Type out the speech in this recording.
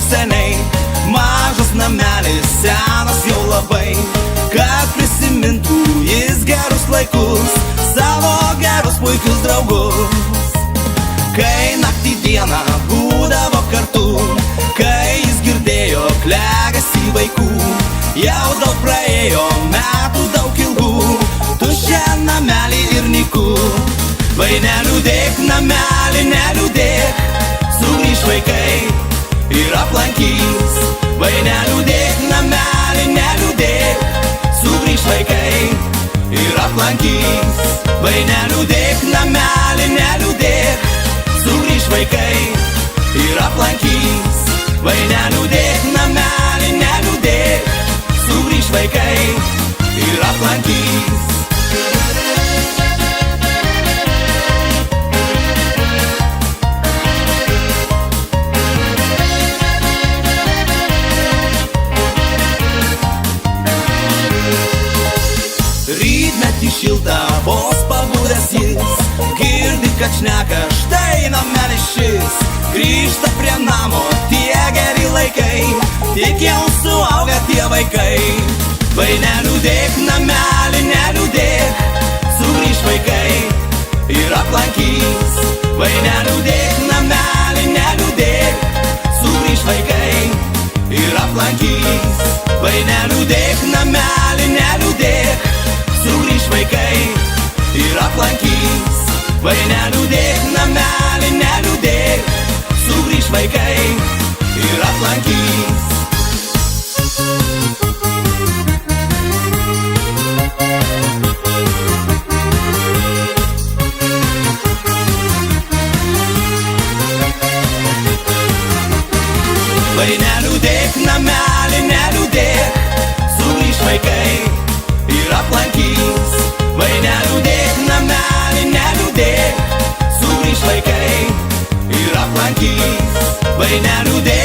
seniai, mažas namelis, senas jau labai, kad prisimintų jis gerus laikus, savo gerus puikius draugus. Kai naktį dieną būdavo kartu, kai jis girdėjo klegesį vaikų, jau daug praėjo metų daug ilgų, tuščia namelį ir nyku. Vai neliūdėk, namelį neliūdėk, sugrįž vaikai ir aplankys. Vai neliūdėk, namelį neliūdėk, sugrįž vaikai ir aplankys. Vai neliūdėk, namelį neliūdėk, sugrįž vaikai ir aplankys. Vai neliūdėk, namelį neliūdėk, sugrįž vaikai ir aplankys. Rytmetį šiltą, vos pabudęs jis, girdi, kad šneka, štai namelis šis. Grįžta prie namo tie geri laikai, tik jau suaugę tie vaikai. Vai neliūdėk, namelį neliūdėk, sugrįž vaikai ir aplankys. Vai neliūdėk, namelį neliūdėk, sugrįž vaikai ir aplankys. Vai neliūdėk, namelį neliūdėk, sugrįž vaikai ir aplankys. Vai neliūdėk, namelį neliūdėk, sugrįž vaikai ir aplankys. Vai neliūdėk, namelį neliūdėk, sugrįž vaikai ir aplankys. Vai neliūdėk, namelį neliūdėk, sugrįž vaikai ir aplankys. Vai neliūdėk.